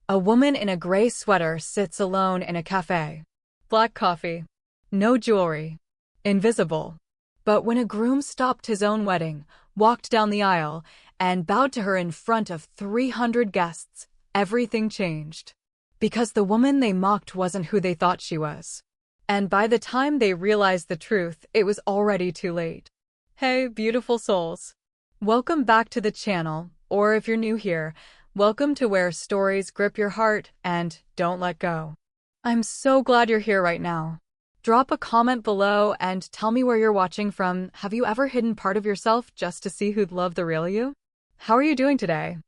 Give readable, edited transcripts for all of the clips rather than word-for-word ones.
A woman in a gray sweater sits alone in a cafe. Black coffee. No jewelry. Invisible. But when a groom stopped his own wedding, walked down the aisle, and bowed to her in front of 300 guests, everything changed. Because the woman they mocked wasn't who they thought she was. And by the time they realized the truth, it was already too late. Hey, beautiful souls. Welcome back to the channel, or if you're new here, welcome to where stories grip your heart and don't let go. I'm so glad you're here right now. Drop a comment below and tell me where you're watching from. Have you ever hidden part of yourself just to see who'd love the real you? How are you doing today?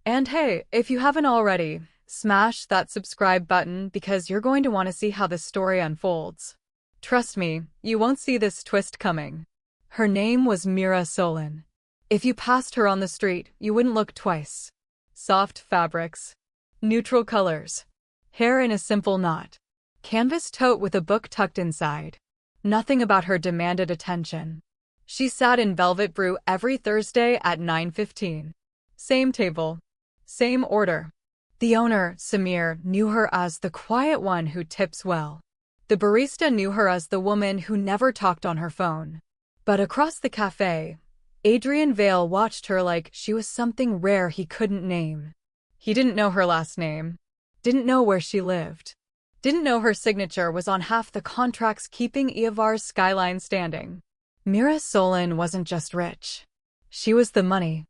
And hey, if you haven't already, smash that subscribe button because you're going to want to see how this story unfolds. Trust me, you won't see this twist coming. Her name was Mira Solen. If you passed her on the street, you wouldn't look twice. Soft fabrics. Neutral colors. Hair in a simple knot. Canvas tote with a book tucked inside. Nothing about her demanded attention. She sat in velvet brew every Thursday at 9:15. Same table. Same order. The owner, Samir, knew her as the quiet one who tips well. The barista knew her as the woman who never talked on her phone. But across the cafe, Adrian Vale watched her like she was something rare he couldn't name. He didn't know her last name. Didn't know where she lived. Didn't know her signature was on half the contracts keeping Iavar's skyline standing. Mira Solen wasn't just rich. She was the money.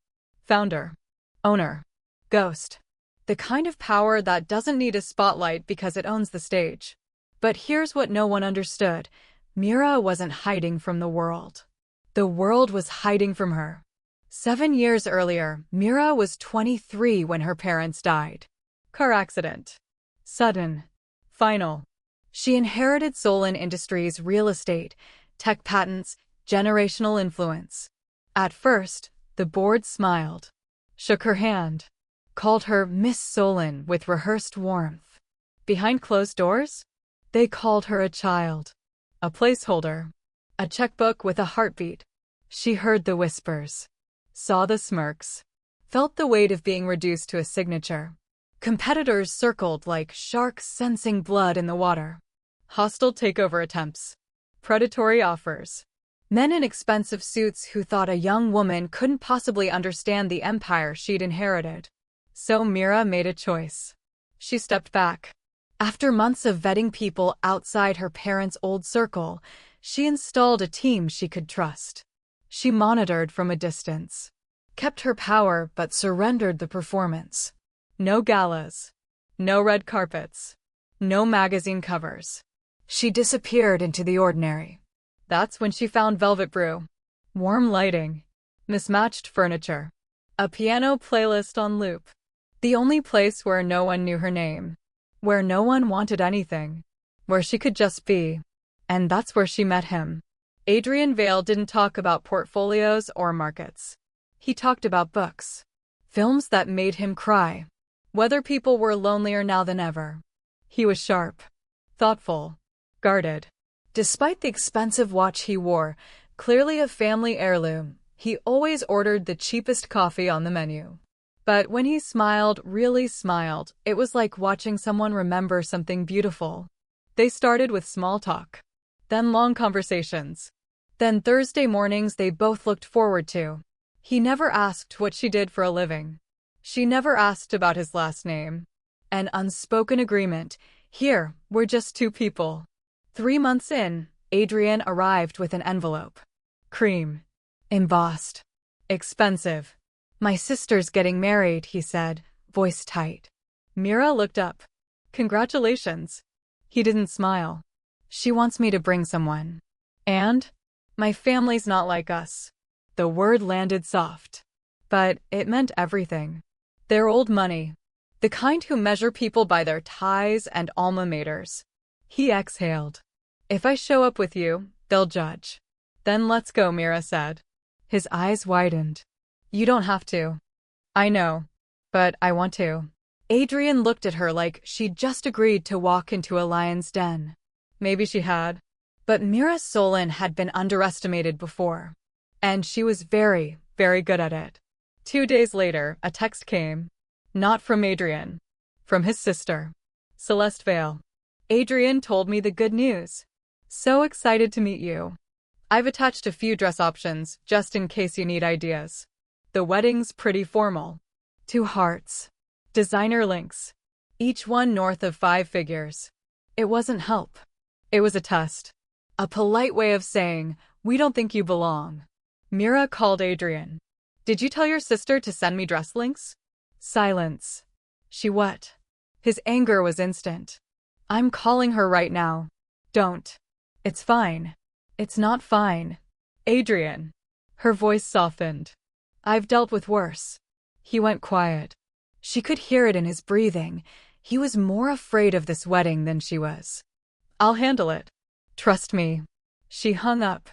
Founder. Owner. Ghost. The kind of power that doesn't need a spotlight because it owns the stage. But here's what no one understood. Mira wasn't hiding from the world. The world was hiding from her. 7 years earlier, Mira was 23 when her parents died. Car accident. Sudden. Final. She inherited Solen Industries' real estate, tech patents, generational influence. At first, the board smiled, shook her hand, called her Miss Solen with rehearsed warmth. Behind closed doors, they called her a child, a placeholder, a checkbook with a heartbeat. She heard the whispers, saw the smirks, felt the weight of being reduced to a signature. Competitors circled like sharks sensing blood in the water. Hostile takeover attempts. Predatory offers. Men in expensive suits who thought a young woman couldn't possibly understand the empire she'd inherited. So Mira made a choice. She stepped back. After months of vetting people outside her parents' old circle, she installed a team she could trust. She monitored from a distance. Kept her power but surrendered the performance. No galas. No red carpets. No magazine covers. She disappeared into the ordinary. That's when she found velvet brew. Warm lighting. Mismatched furniture. A piano playlist on loop. The only place where no one knew her name. Where no one wanted anything. Where she could just be. And that's where she met him. Adrian Vale didn't talk about portfolios or markets. He talked about books. Films that made him cry. Whether people were lonelier now than ever. He was sharp. Thoughtful. Guarded. Despite the expensive watch he wore, clearly a family heirloom, he always ordered the cheapest coffee on the menu. But when he smiled, really smiled, it was like watching someone remember something beautiful. They started with small talk. Then long conversations. Then Thursday mornings they both looked forward to. He never asked what she did for a living. She never asked about his last name. An unspoken agreement. Here, we're just two people. 3 months in, Adrian arrived with an envelope. Cream. Embossed. Expensive. My sister's getting married, he said, voice tight. Mira looked up. Congratulations. He didn't smile. She wants me to bring someone. And? My family's not like us. The word landed soft. But it meant everything. Their old money. The kind who measure people by their ties and alma maters. He exhaled. If I show up with you, they'll judge. Then let's go, Mira said. His eyes widened. You don't have to. I know. But I want to. Adrian looked at her like she'd just agreed to walk into a lion's den. Maybe she had. But Mira Solen had been underestimated before. And she was very, very good at it. 2 days later, a text came. Not from Adrian. From his sister, Celeste Vale. Adrian told me the good news. So excited to meet you. I've attached a few dress options, just in case you need ideas. The wedding's pretty formal. 2 hearts. Designer links. Each one north of 5 figures. It wasn't help. It was a test. A polite way of saying, we don't think you belong. Mira called Adrian. Did you tell your sister to send me dress links? Silence. She what? His anger was instant. I'm calling her right now. Don't. It's fine. It's not fine. Adrian. Her voice softened. I've dealt with worse. He went quiet. She could hear it in his breathing. He was more afraid of this wedding than she was. I'll handle it. Trust me. She hung up,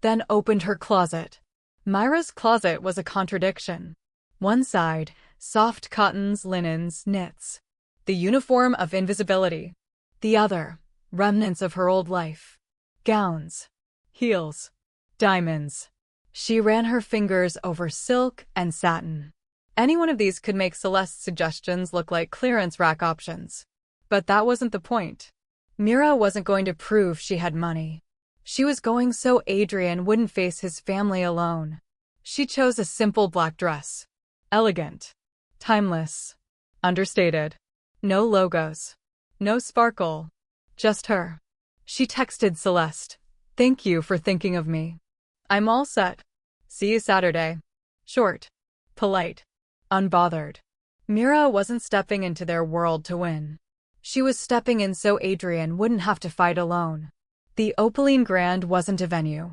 then opened her closet. Mira's closet was a contradiction. One side, soft cottons, linens, knits. The uniform of invisibility. The other, remnants of her old life. Gowns. Heels. Diamonds. She ran her fingers over silk and satin. Any one of these could make Celeste's suggestions look like clearance rack options. But that wasn't the point. Mira wasn't going to prove she had money. She was going so Adrian wouldn't face his family alone. She chose a simple black dress. Elegant. Timeless. Understated. No logos. No sparkle. Just her. She texted Celeste. Thank you for thinking of me. I'm all set. See you Saturday. Short. Polite. Unbothered. Mira wasn't stepping into their world to win. She was stepping in so Adrian wouldn't have to fight alone. The Opaline Grand wasn't a venue.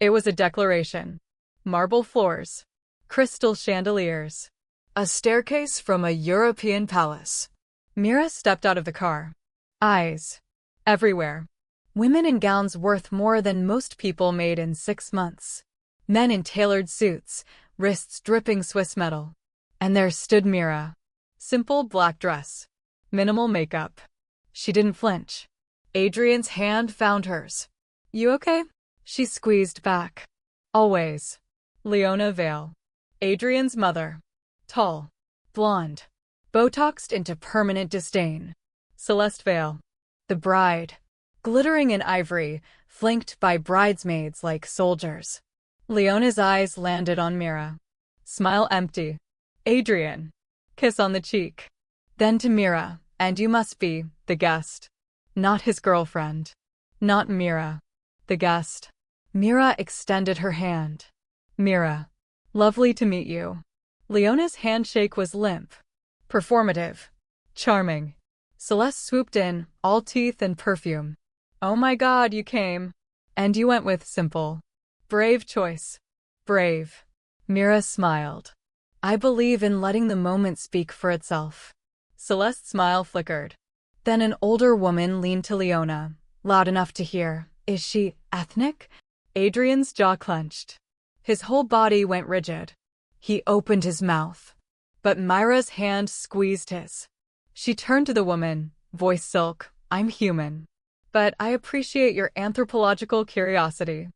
It was a declaration. Marble floors. Crystal chandeliers. A staircase from a European palace. Mira stepped out of the car. Eyes. Everywhere. Women in gowns worth more than most people made in 6 months. Men in tailored suits, wrists dripping Swiss metal. And there stood Mira. Simple black dress. Minimal makeup. She didn't flinch. Adrian's hand found hers. You okay? She squeezed back. Always. Leona Vale. Adrian's mother. Tall. Blonde. Botoxed into permanent disdain. Celeste Vale. The bride. Glittering in ivory, flanked by bridesmaids like soldiers. Leona's eyes landed on Mira. Smile empty. Adrian. Kiss on the cheek. Then to Mira, and you must be the guest. Not his girlfriend. Not Mira. The guest. Mira extended her hand. Mira. Lovely to meet you. Leona's handshake was limp. Performative. Charming. Celeste swooped in, all teeth and perfume. Oh my God, you came. And you went with simple. Brave choice. Brave. Mira smiled. I believe in letting the moment speak for itself. Celeste's smile flickered. Then an older woman leaned to Leona, loud enough to hear. Is she ethnic? Adrian's jaw clenched. His whole body went rigid. He opened his mouth. But Mira's hand squeezed his. She turned to the woman, voice silk. I'm human. But I appreciate your anthropological curiosity.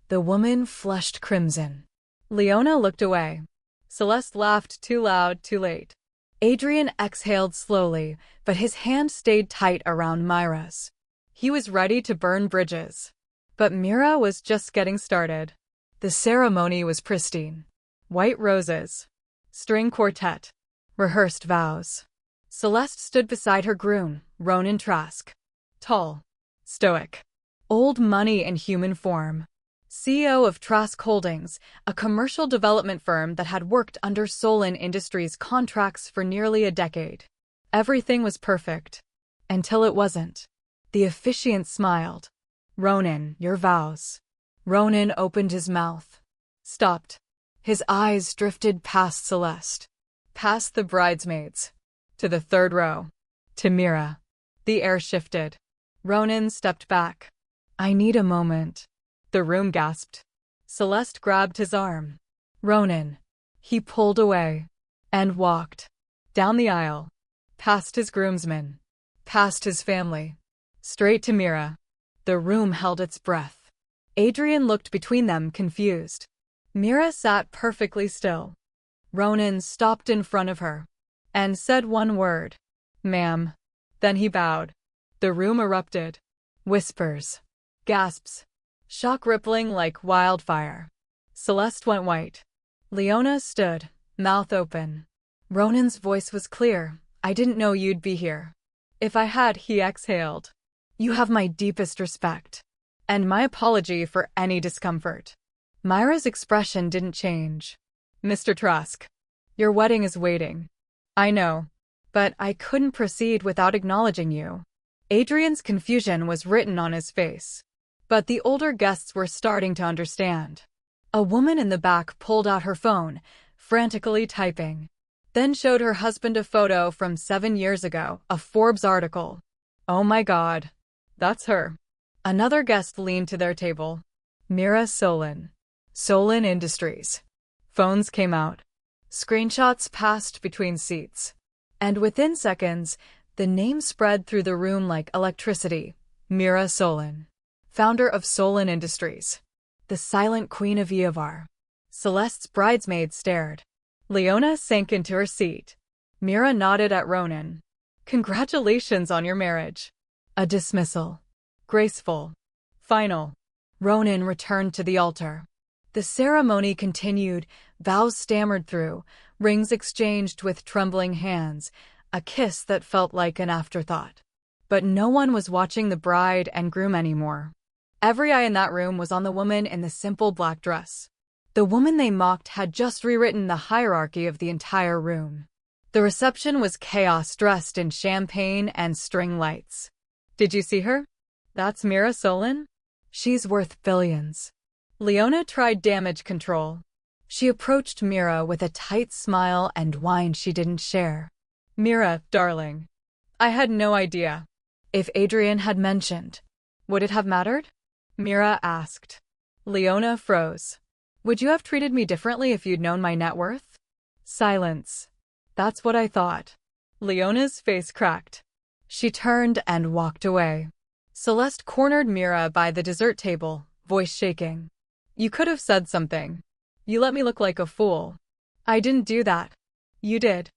The woman flushed crimson. Leona looked away. Celeste laughed too loud, too late. Adrian exhaled slowly, but his hand stayed tight around Mira's. He was ready to burn bridges. But Mira was just getting started. The ceremony was pristine. White roses. String quartet. Rehearsed vows. Celeste stood beside her groom, Ronan Trask. Tall. Stoic. Old money in human form. CEO of Trask Holdings, a commercial development firm that had worked under Solen Industries contracts for nearly a decade. Everything was perfect. Until it wasn't. The officiant smiled. Ronan, your vows. Ronan opened his mouth. Stopped. His eyes drifted past Celeste. Past the bridesmaids. To the third row. To Mira. The air shifted. Ronan stepped back. I need a moment. The room gasped. Celeste grabbed his arm. Ronan. He pulled away. And walked. Down the aisle. Past his groomsmen. Past his family. Straight to Mira. The room held its breath. Adrian looked between them, confused. Mira sat perfectly still. Ronan stopped in front of her. And said one word. Ma'am. Then he bowed. The room erupted. Whispers. Gasps. Shock rippling like wildfire. Celeste went white. Leona stood, mouth open. Ronan's voice was clear. I didn't know you'd be here. If I had, he exhaled. You have my deepest respect. And my apology for any discomfort. Mira's expression didn't change. Mr. Trask. Your wedding is waiting. I know. But I couldn't proceed without acknowledging you. Adrian's confusion was written on his face. But the older guests were starting to understand. A woman in the back pulled out her phone, frantically typing. Then showed her husband a photo from 7 years ago, a Forbes article. Oh my God. That's her. Another guest leaned to their table. Mira Solen. Solen Industries. Phones came out. Screenshots passed between seats. And within seconds, the name spread through the room like electricity. Mira Solen. Founder of Solen Industries. The silent queen of Yeovar. Celeste's bridesmaid stared. Leona sank into her seat. Mira nodded at Ronan. Congratulations on your marriage. A dismissal. Graceful. Final. Ronan returned to the altar. The ceremony continued, vows stammered through, rings exchanged with trembling hands, a kiss that felt like an afterthought. But no one was watching the bride and groom anymore. Every eye in that room was on the woman in the simple black dress. The woman they mocked had just rewritten the hierarchy of the entire room. The reception was chaos dressed in champagne and string lights. Did you see her? That's Mira Solen? She's worth billions. Leona tried damage control. She approached Mira with a tight smile and wine she didn't share. Mira, darling. I had no idea. If Adrian had mentioned, would it have mattered? Mira asked. Leona froze. Would you have treated me differently if you'd known my net worth? Silence. That's what I thought. Leona's face cracked. She turned and walked away. Celeste cornered Mira by the dessert table, voice shaking. You could have said something. You let me look like a fool. I didn't do that. You did.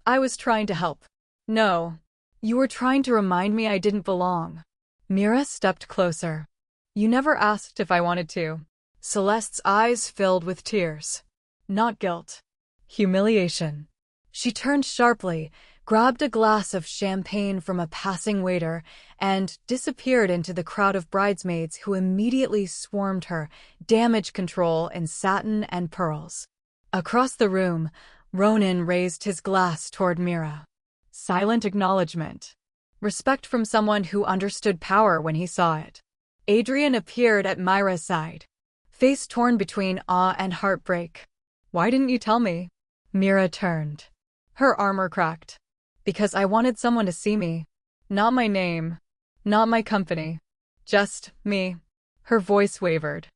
I was trying to help. No. You were trying to remind me I didn't belong. Mira stepped closer. You never asked if I wanted to. Celeste's eyes filled with tears. Not guilt. Humiliation. She turned sharply, grabbed a glass of champagne from a passing waiter, and disappeared into the crowd of bridesmaids who immediately swarmed her, damage control in satin and pearls. Across the room, Ronan raised his glass toward Mira. Silent acknowledgement. Respect from someone who understood power when he saw it. Adrian appeared at Mira's side, face torn between awe and heartbreak. Why didn't you tell me? Mira turned. Her armor cracked. Because I wanted someone to see me. Not my name. Not my company. Just me. Her voice wavered.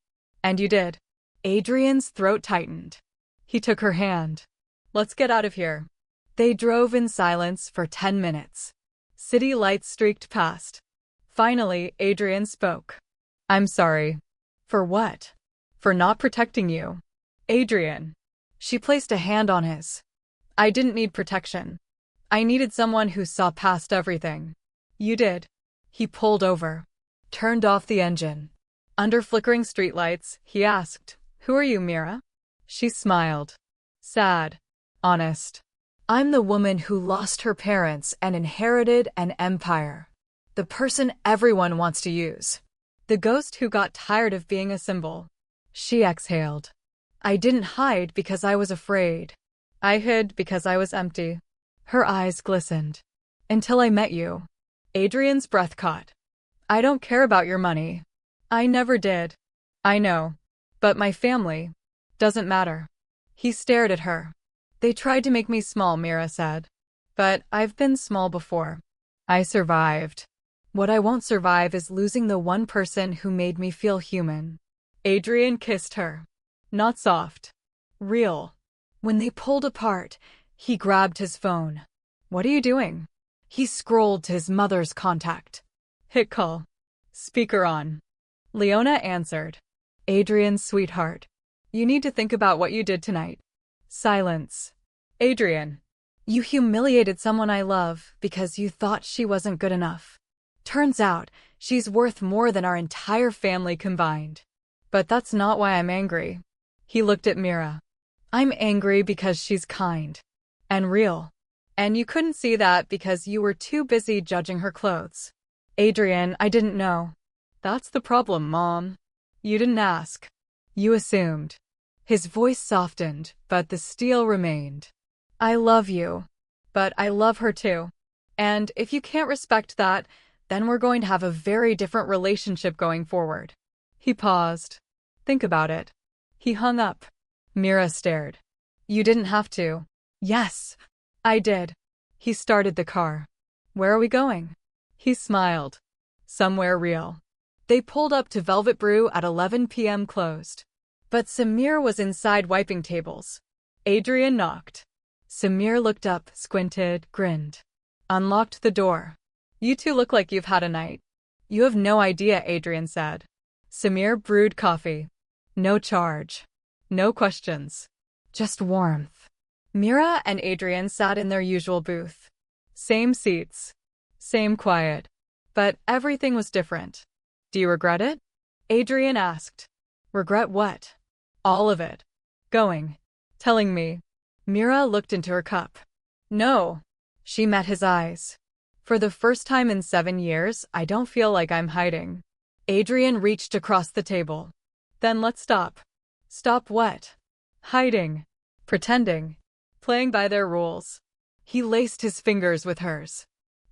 And you did. Adrian's throat tightened. He took her hand. Let's get out of here. They drove in silence for 10 minutes. City lights streaked past. Finally, Adrian spoke. I'm sorry. For what? For not protecting you. Adrian. She placed a hand on his. I didn't need protection. I needed someone who saw past everything. You did. He pulled over. Turned off the engine. Under flickering streetlights, he asked, Who are you, Mira? She smiled. Sad. Honest. I'm the woman who lost her parents and inherited an empire. The person everyone wants to use. The ghost who got tired of being a symbol. She exhaled. I didn't hide because I was afraid. I hid because I was empty. Her eyes glistened. Until I met you. Adrian's breath caught. I don't care about your money. I never did. I know. But my family. Doesn't matter. He stared at her. They tried to make me small, Mira said. But I've been small before. I survived. What I won't survive is losing the one person who made me feel human. Adrian kissed her. Not soft. Real. When they pulled apart, he grabbed his phone. What are you doing? He scrolled to his mother's contact. Hit call. Speaker on. Leona answered. Adrian's sweetheart. You need to think about what you did tonight. Silence. Adrian. You humiliated someone I love because you thought she wasn't good enough. Turns out, she's worth more than our entire family combined. But that's not why I'm angry. He looked at Mira. I'm angry because she's kind. And real. And you couldn't see that because you were too busy judging her clothes. Adrian, I didn't know. That's the problem, Mom. You didn't ask. You assumed. His voice softened, but the steel remained. I love you. But I love her too. And if you can't respect that, then we're going to have a very different relationship going forward. He paused. Think about it. He hung up. Mira stared. You didn't have to. Yes, I did. He started the car. Where are we going? He smiled. Somewhere real. They pulled up to Velvet Brew at 11 p.m. closed. But Samir was inside wiping tables. Adrian knocked. Samir looked up, squinted, grinned. Unlocked the door. You two look like you've had a night. You have no idea, Adrian said. Samir brewed coffee. No charge. No questions. Just warmth. Mira and Adrian sat in their usual booth. Same seats. Same quiet. But everything was different. Do you regret it? Adrian asked. Regret what? All of it. Going. Telling me. Mira looked into her cup. No. She met his eyes. For the first time in 7 years, I don't feel like I'm hiding. Adrian reached across the table. Then let's stop. Stop what? Hiding. Pretending. Playing by their rules. He laced his fingers with hers.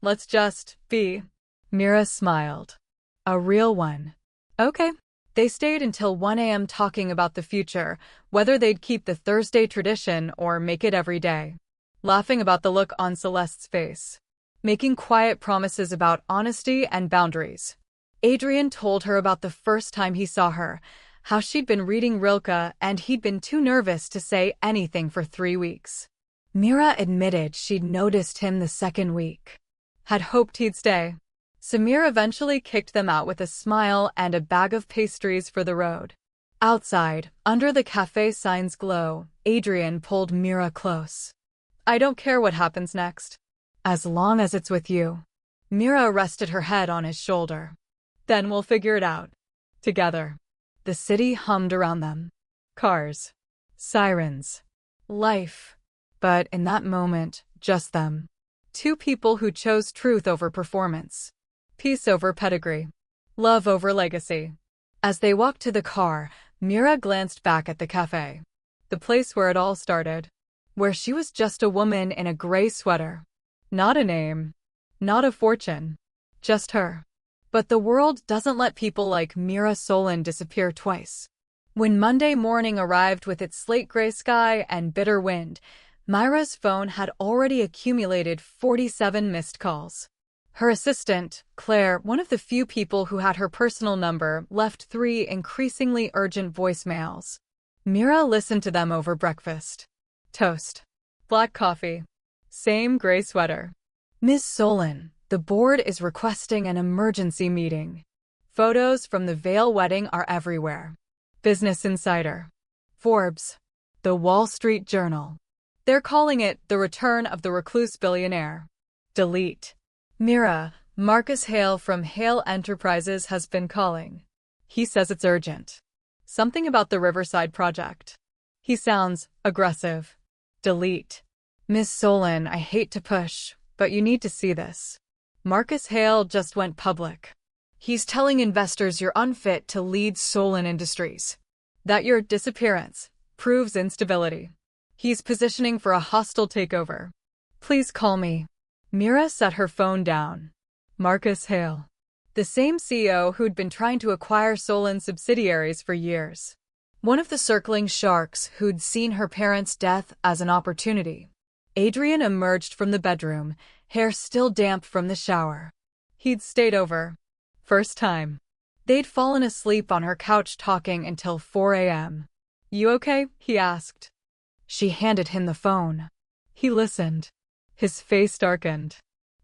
Let's just be. Mira smiled. A real one. Okay. They stayed until 1 a.m. talking about the future, whether they'd keep the Thursday tradition or make it every day. Laughing about the look on Celeste's face. Making quiet promises about honesty and boundaries. Adrian told her about the first time he saw her, how she'd been reading Rilke and he'd been too nervous to say anything for 3 weeks. Mira admitted she'd noticed him the second week. Had hoped he'd stay. Samir eventually kicked them out with a smile and a bag of pastries for the road. Outside, under the cafe sign's glow, Adrian pulled Mira close. I don't care what happens next. As long as it's with you. Mira rested her head on his shoulder. Then we'll figure it out. Together. The city hummed around them. Cars. Sirens. Life. But in that moment, just them. Two people who chose truth over performance. Peace over pedigree. Love over legacy. As they walked to the car, Mira glanced back at the cafe. The place where it all started. Where she was just a woman in a gray sweater. Not a name. Not a fortune. Just her. But the world doesn't let people like Mira Solen disappear twice. When Monday morning arrived with its slate gray sky and bitter wind, Mira's phone had already accumulated 47 missed calls. Her assistant, Claire, one of the few people who had her personal number, left 3 increasingly urgent voicemails. Mira listened to them over breakfast. Toast. Black coffee. Same gray sweater. Ms. Solen, the board is requesting an emergency meeting. Photos from the Vale wedding are everywhere. Business Insider. Forbes. The Wall Street Journal. They're calling it the return of the recluse billionaire. Delete. Mira, Marcus Hale from Hale Enterprises has been calling. He says it's urgent. Something about the Riverside project. He sounds aggressive. Delete. Ms. Solen, I hate to push, but you need to see this. Marcus Hale just went public. He's telling investors you're unfit to lead Solen Industries. That your disappearance proves instability. He's positioning for a hostile takeover. Please call me. Mira set her phone down. Marcus Hale. The same CEO who'd been trying to acquire Solen subsidiaries for years. One of the circling sharks who'd seen her parents' death as an opportunity. Adrian emerged from the bedroom, hair still damp from the shower. He'd stayed over. First time. They'd fallen asleep on her couch talking until 4 a.m. You okay? He asked. She handed him the phone. He listened. His face darkened.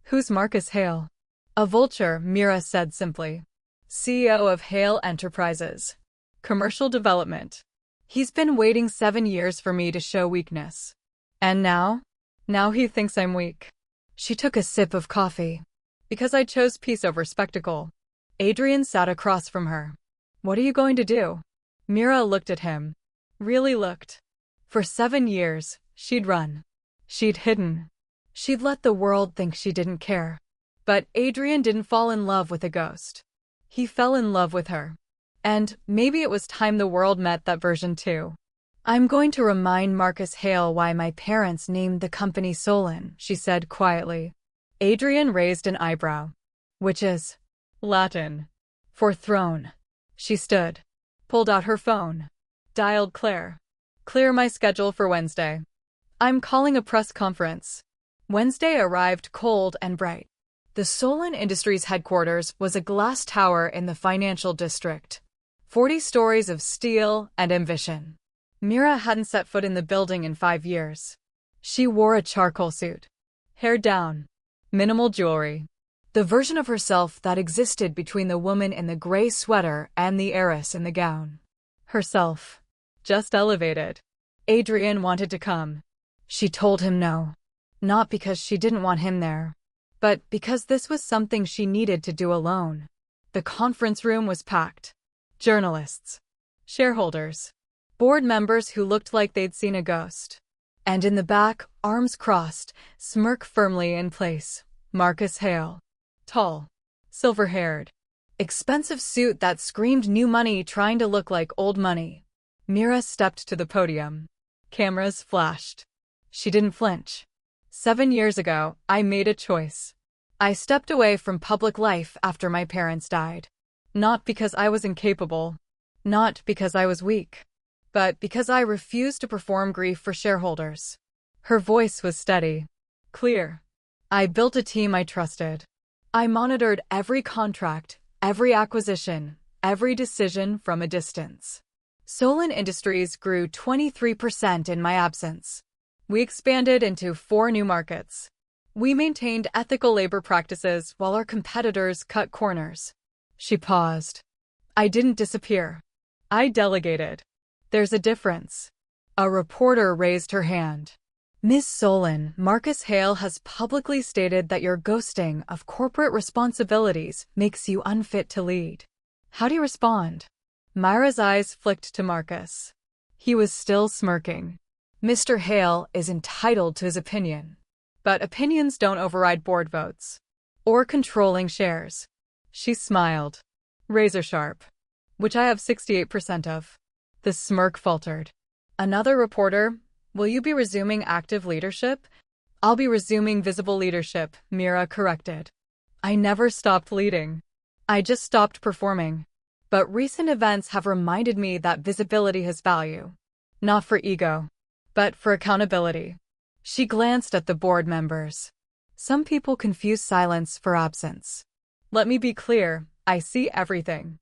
Who's Marcus Hale? A vulture, Mira said simply. CEO of Hale Enterprises. Commercial development. He's been waiting 7 years for me to show weakness. And now? Now he thinks I'm weak. She took a sip of coffee. Because I chose peace over spectacle. Adrian sat across from her. What are you going to do? Mira looked at him. Really looked. For 7 years, she'd run. She'd hidden. She'd let the world think she didn't care. But Adrian didn't fall in love with a ghost. He fell in love with her. And maybe it was time the world met that version too. I'm going to remind Marcus Hale why my parents named the company Solen, she said quietly. Adrian raised an eyebrow. Which is Latin for throne. She stood, pulled out her phone, dialed Claire. Clear my schedule for Wednesday. I'm calling a press conference. Wednesday arrived cold and bright. The Solen Industries headquarters was a glass tower in the financial district. 40 stories of steel and ambition. Mira hadn't set foot in the building in 5 years. She wore a charcoal suit. Hair down. Minimal jewelry. The version of herself that existed between the woman in the gray sweater and the heiress in the gown. Herself. Just elevated. Adrian wanted to come. She told him no. Not because she didn't want him there, but because this was something she needed to do alone. The conference room was packed. Journalists. Shareholders. Board members who looked like they'd seen a ghost. And in the back, arms crossed, smirk firmly in place, Marcus Hale. Tall. Silver-haired. Expensive suit that screamed new money trying to look like old money. Mira stepped to the podium. Cameras flashed. She didn't flinch. 7 years ago, I made a choice. I stepped away from public life after my parents died. Not because I was incapable. Not because I was weak. But because I refused to perform grief for shareholders. Her voice was steady. Clear. I built a team I trusted. I monitored every contract, every acquisition, every decision from a distance. Solen Industries grew 23% in my absence. We expanded into 4 new markets. We maintained ethical labor practices while our competitors cut corners. She paused. I didn't disappear. I delegated. There's a difference. A reporter raised her hand. Ms. Solen, Marcus Hale has publicly stated that your ghosting of corporate responsibilities makes you unfit to lead. How do you respond? Mira's eyes flicked to Marcus. He was still smirking. Mr. Hale is entitled to his opinion. But opinions don't override board votes. Or controlling shares. She smiled. Razor sharp. Which I have 68% of. The smirk faltered. Another reporter, will you be resuming active leadership? I'll be resuming visible leadership, Mira corrected. I never stopped leading. I just stopped performing. But recent events have reminded me that visibility has value. Not for ego, but for accountability. She glanced at the board members. Some people confuse silence for absence. Let me be clear, I see everything.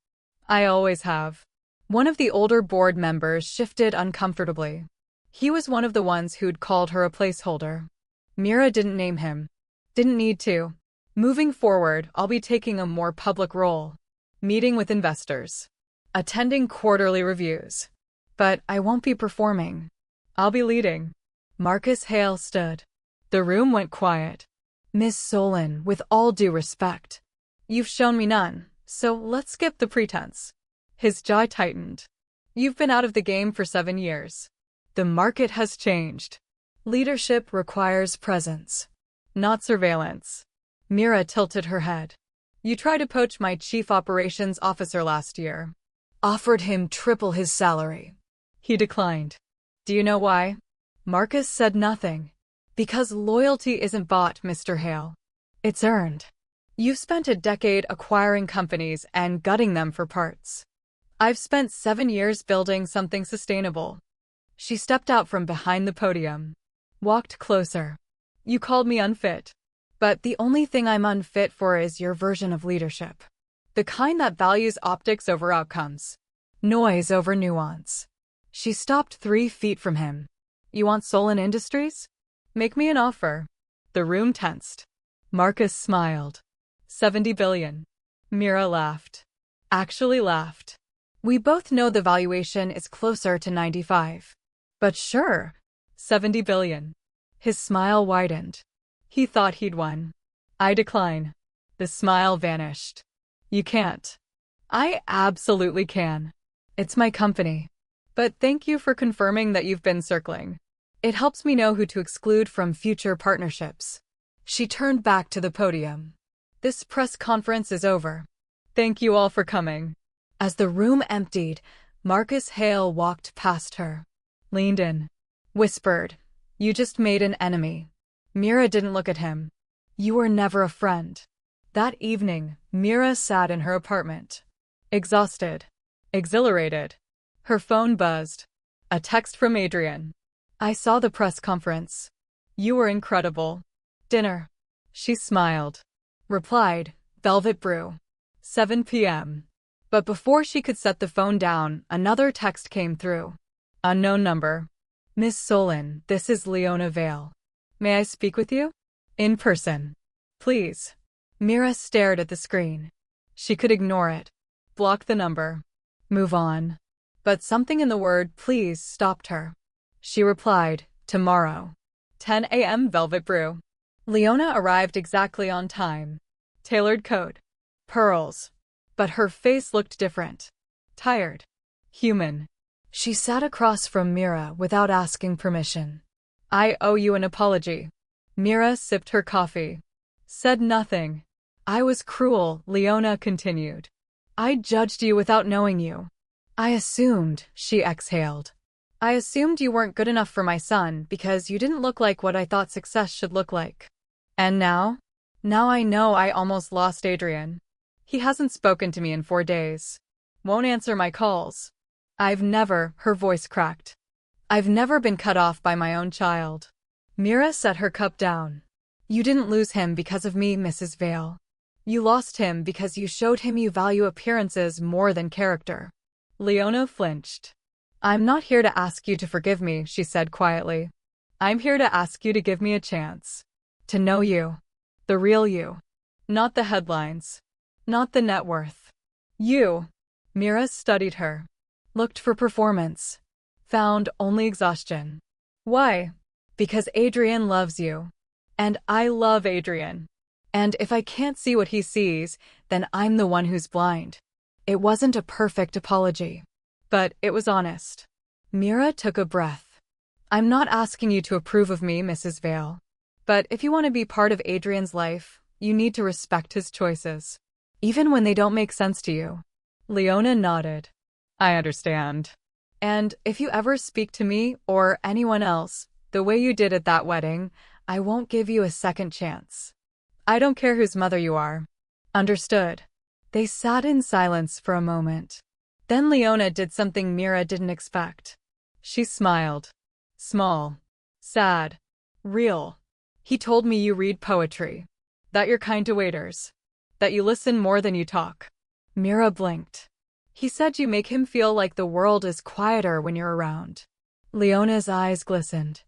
I always have. One of the older board members shifted uncomfortably. He was one of the ones who'd called her a placeholder. Mira didn't name him. Didn't need to. Moving forward, I'll be taking a more public role. Meeting with investors. Attending quarterly reviews. But I won't be performing. I'll be leading. Marcus Hale stood. The room went quiet. Miss Solen, with all due respect. You've shown me none, so let's skip the pretense. His jaw tightened. You've been out of the game for 7 years. The market has changed. Leadership requires presence, not surveillance. Mira tilted her head. You tried to poach my chief operations officer last year. Offered him triple his salary. He declined. Do you know why? Marcus said nothing. Because loyalty isn't bought, Mr. Hale. It's earned. You've spent a decade acquiring companies and gutting them for parts. I've spent 7 years building something sustainable. She stepped out from behind the podium. Walked closer. You called me unfit. But the only thing I'm unfit for is your version of leadership. The kind that values optics over outcomes. Noise over nuance. She stopped 3 feet from him. You want Solen Industries? Make me an offer. The room tensed. Marcus smiled. 70 billion. Mira laughed. Actually laughed. We both know the valuation is closer to 95. But sure. 70 billion. His smile widened. He thought he'd won. I decline. The smile vanished. You can't. I absolutely can. It's my company. But thank you for confirming that you've been circling. It helps me know who to exclude from future partnerships. She turned back to the podium. This press conference is over. Thank you all for coming. As the room emptied, Marcus Hale walked past her, leaned in, whispered, "You just made an enemy." Mira didn't look at him. "You were never a friend." That evening, Mira sat in her apartment. Exhausted. Exhilarated. Her phone buzzed. A text from Adrian. "I saw the press conference. You were incredible. Dinner." She smiled. Replied, "Velvet brew. 7 p.m. But before she could set the phone down, another text came through. Unknown number. "Miss Solen, this is Leona Vale. May I speak with you? In person. Please." Mira stared at the screen. She could ignore it. Block the number. Move on. But something in the word "please" stopped her. She replied, "Tomorrow. 10 a.m. Velvet brew." Leona arrived exactly on time. Tailored coat. Pearls. But her face looked different. Tired. Human. She sat across from Mira without asking permission. "I owe you an apology." Mira sipped her coffee. Said nothing. "I was cruel," Leona continued. "I judged you without knowing you. I assumed," she exhaled. "I assumed you weren't good enough for my son because you didn't look like what I thought success should look like. And now? Now I know I almost lost Adrian. He hasn't spoken to me in 4 days. Won't answer my calls. Her voice cracked. I've never been cut off by my own child." Mira set her cup down. "You didn't lose him because of me, Mrs. Vale. You lost him because you showed him you value appearances more than character." Leona flinched. "I'm not here to ask you to forgive me," she said quietly. "I'm here to ask you to give me a chance. To know you. The real you. Not the headlines. Not the net worth. You." Mira studied her. Looked for performance. Found only exhaustion. "Why?" "Because Adrian loves you. And I love Adrian. And if I can't see what he sees, then I'm the one who's blind." It wasn't a perfect apology. But it was honest. Mira took a breath. "I'm not asking you to approve of me, Mrs. Vale. But if you want to be part of Adrian's life, you need to respect his choices. Even when they don't make sense to you." Leona nodded. "I understand. And if you ever speak to me or anyone else the way you did at that wedding, I won't give you a second chance. I don't care whose mother you are. Understood?" They sat in silence for a moment. Then Leona did something Mira didn't expect. She smiled. Small. Sad. Real. "He told me you read poetry. That you're kind to waiters. That you listen more than you talk." Mira blinked. "He said you make him feel like the world is quieter when you're around." Leona's eyes glistened.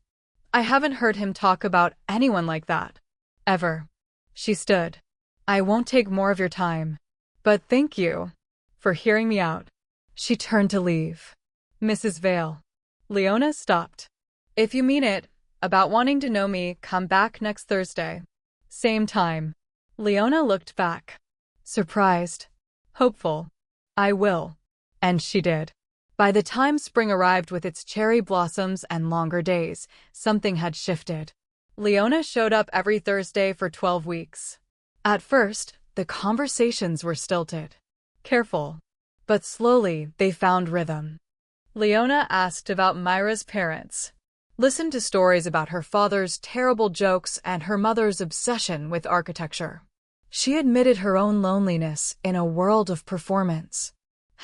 "I haven't heard him talk about anyone like that. Ever." She stood. "I won't take more of your time. But thank you for hearing me out." She turned to leave. "Mrs. Vale." Leona stopped. "If you mean it, about wanting to know me, come back next Thursday. Same time." Leona looked back. Surprised. Hopeful. "I will." And she did. By the time spring arrived with its cherry blossoms and longer days, something had shifted. Leona showed up every Thursday for 12 weeks. At first, the conversations were stilted. Careful. But slowly, they found rhythm. Leona asked about Mira's parents. Listened to stories about her father's terrible jokes and her mother's obsession with architecture. She admitted her own loneliness in a world of performance.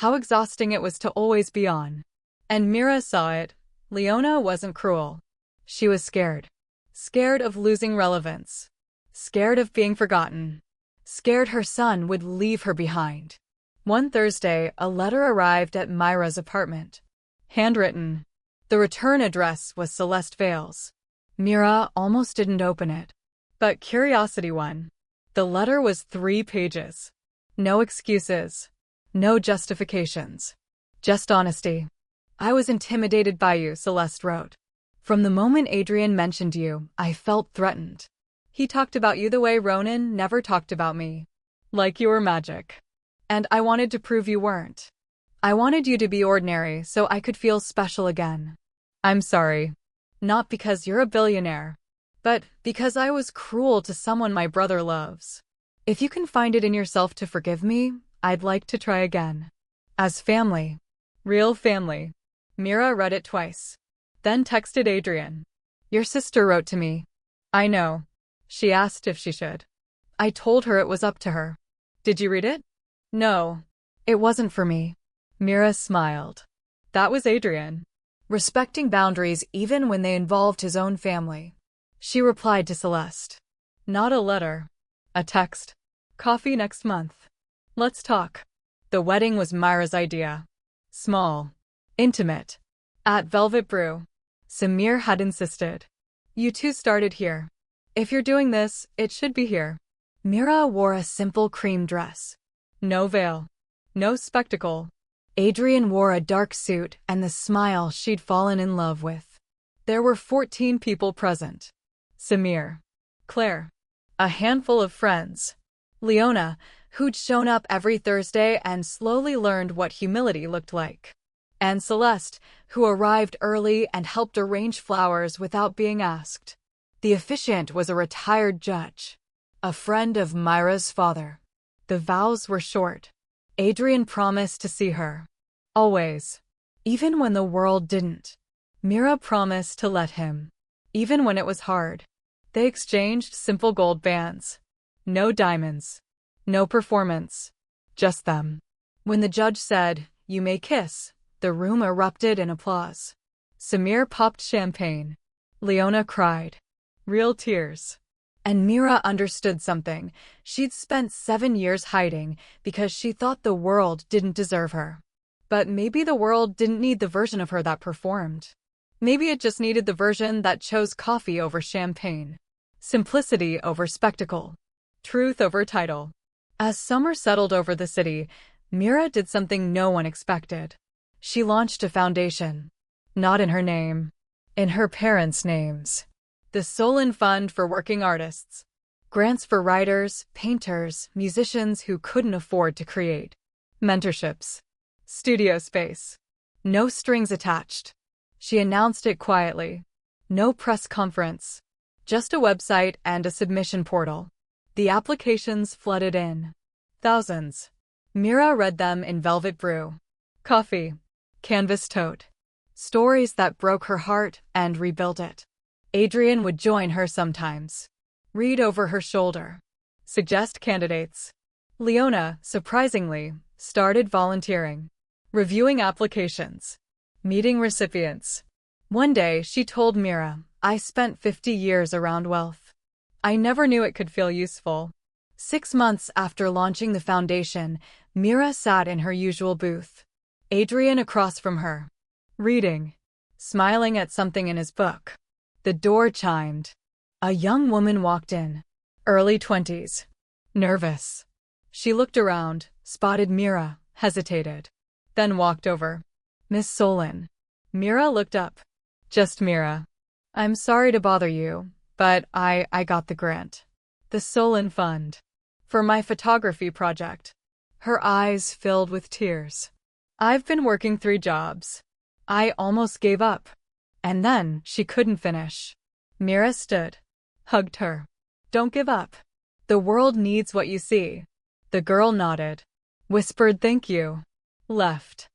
How exhausting it was to always be on. And Mira saw it. Leona wasn't cruel. She was scared. Scared of losing relevance. Scared of being forgotten. Scared her son would leave her behind. One Thursday, a letter arrived at Mira's apartment. Handwritten. The return address was Celeste Vale's. Mira almost didn't open it. But curiosity won. The letter was 3 pages. No excuses. No justifications. Just honesty. "I was intimidated by you," Celeste wrote. From the moment Adrian mentioned you, I felt threatened. He talked about you the way Ronan never talked about me. Like you were magic. And I wanted to prove you weren't. I wanted you to be ordinary so I could feel special again. I'm sorry. Not because you're a billionaire, but because I was cruel to someone my brother loves. If you can find it in yourself to forgive me, I'd like to try again. As family. Real family. Mira read it twice. Then texted Adrian. Your sister wrote to me. I know. She asked if she should. I told her it was up to her. Did you read it? No. It wasn't for me. Mira smiled. That was Adrian. Respecting boundaries even when they involved his own family. She replied to Celeste. Not a letter. A text. Coffee next month. Let's talk. The wedding was Mira's idea. Small. Intimate. At Velvet Brew. Samir had insisted. You two started here. If you're doing this, it should be here. Mira wore a simple cream dress. No veil. No spectacle. Adrian wore a dark suit and the smile she'd fallen in love with. There were 14 people present. Samir. Claire. A handful of friends. Leona, who'd shown up every Thursday and slowly learned what humility looked like. And Celeste, who arrived early and helped arrange flowers without being asked. The officiant was a retired judge. A friend of Mira's father. The vows were short. Adrian promised to see her. Always. Even when the world didn't. Mira promised to let him. Even when it was hard. They exchanged simple gold bands. No diamonds. No performance. Just them. When the judge said, "You may kiss," the room erupted in applause. Samir popped champagne. Leona cried. Real tears. And Mira understood something she'd spent 7 years hiding because she thought the world didn't deserve her. But maybe the world didn't need the version of her that performed. Maybe it just needed the version that chose coffee over champagne. Simplicity over spectacle. Truth over title. As summer settled over the city, Mira did something no one expected. She launched a foundation. Not in her name. In her parents' names. The Solen Fund for Working Artists. Grants for writers, painters, musicians who couldn't afford to create. Mentorships. Studio space. No strings attached. She announced it quietly. No press conference. Just a website and a submission portal. The applications flooded in. Thousands. Mira read them in Velvet Brew. Coffee. Canvas tote. Stories that broke her heart and rebuilt it. Adrian would join her sometimes. Read over her shoulder. Suggest candidates. Leona, surprisingly, started volunteering. Reviewing applications. Meeting recipients. One day, she told Mira, I spent 50 years around wealth. I never knew it could feel useful. 6 months after launching the foundation, Mira sat in her usual booth. Adrian across from her. Reading. Smiling at something in his book. The door chimed. A young woman walked in. Early 20s. Nervous. She looked around, spotted Mira, hesitated. Then walked over. Miss Solen. Mira looked up. Just Mira. I'm sorry to bother you, but I got the grant. The Solen Fund. For my photography project. Her eyes filled with tears. I've been working 3 jobs. I almost gave up. And then she couldn't finish. Mira stood. Hugged her. Don't give up. The world needs what you see. The girl nodded. Whispered thank you. Left.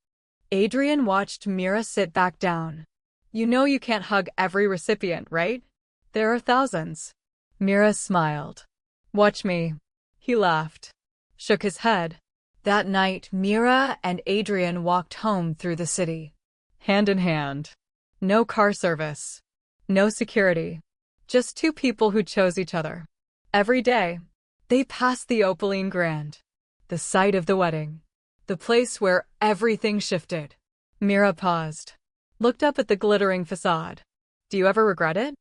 Adrian watched Mira sit back down. You know you can't hug every recipient, right? There are thousands. Mira smiled. Watch me. He laughed. Shook his head. That night, Mira and Adrian walked home through the city. Hand in hand. No car service. No security. Just 2 people who chose each other. Every day, they passed the Opaline Grand. The site of the wedding. The place where everything shifted. Mira paused. Looked up at the glittering facade. Do you ever regret it?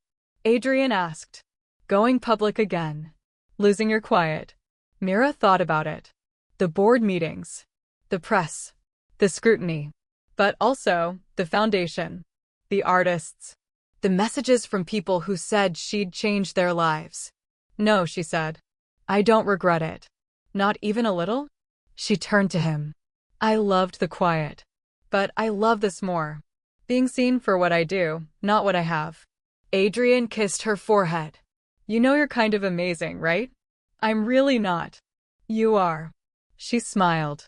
Adrian asked. Going public again. Losing your quiet. Mira thought about it. The board meetings. The press. The scrutiny. But also, the foundation. The artists. The messages from people who said she'd change their lives. No, she said. I don't regret it. Not even a little? She turned to him. I loved the quiet. But I love this more. Being seen for what I do, not what I have. Adrian kissed her forehead. You know you're kind of amazing, right? I'm really not. You are. She smiled.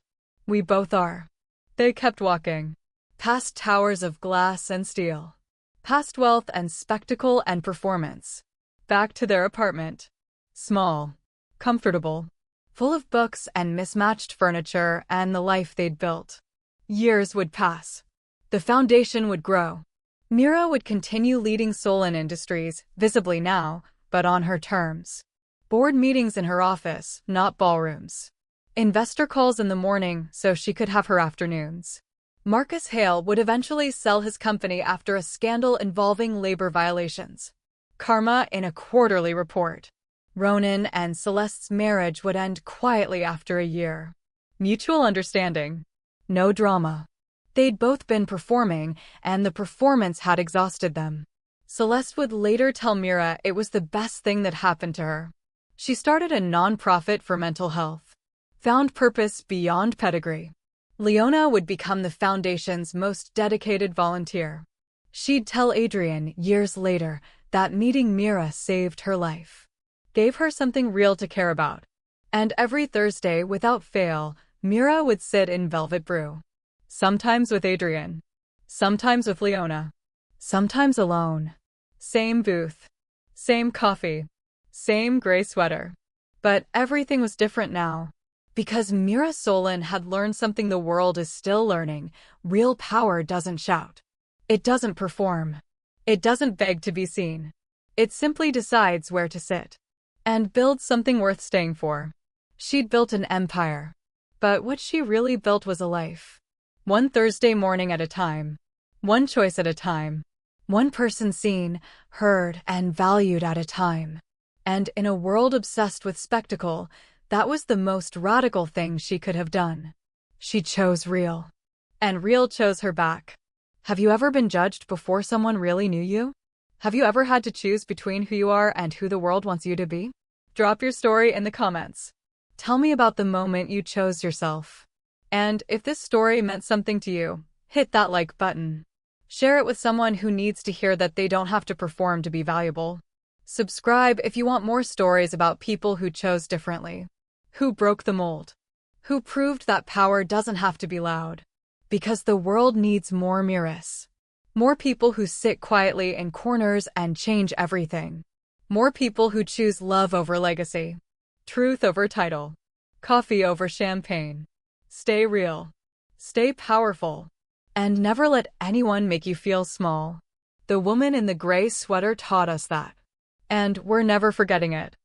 We both are. They kept walking. Past towers of glass and steel. Past wealth and spectacle and performance. Back to their apartment. Small. Comfortable. Full of books and mismatched furniture and the life they'd built. Years would pass. The foundation would grow. Mira would continue leading Solen Industries, visibly now, but on her terms. Board meetings in her office, not ballrooms. Investor calls in the morning so she could have her afternoons. Marcus Hale would eventually sell his company after a scandal involving labor violations. Karma in a quarterly report. Ronan and Celeste's marriage would end quietly after a year. Mutual understanding. No drama. They'd both been performing, and the performance had exhausted them. Celeste would later tell Mira it was the best thing that happened to her. She started a non-profit for mental health. Found purpose beyond pedigree. Leona would become the foundation's most dedicated volunteer. She'd tell Adrian, years later, that meeting Mira saved her life. Gave her something real to care about. And every Thursday, without fail, Mira would sit in Velvet Brew. Sometimes with Adrian. Sometimes with Leona. Sometimes alone. Same booth. Same coffee. Same gray sweater. But everything was different now. Because Mira Solen had learned something the world is still learning. Real power doesn't shout. It doesn't perform. It doesn't beg to be seen. It simply decides where to sit. And build something worth staying for. She'd built an empire. But what she really built was a life. One Thursday morning at a time. One choice at a time. One person seen, heard, and valued at a time. And in a world obsessed with spectacle, that was the most radical thing she could have done. She chose real. And real chose her back. Have you ever been judged before someone really knew you? Have you ever had to choose between who you are and who the world wants you to be? Drop your story in the comments. Tell me about the moment you chose yourself. And if this story meant something to you, hit that like button. Share it with someone who needs to hear that they don't have to perform to be valuable. Subscribe if you want more stories about people who chose differently. Who broke the mold. Who proved that power doesn't have to be loud. Because the world needs more Miras. More people who sit quietly in corners and change everything. More people who choose love over legacy. Truth over title. Coffee over champagne. Stay real. Stay powerful. And never let anyone make you feel small. The woman in the gray sweater taught us that. And we're never forgetting it.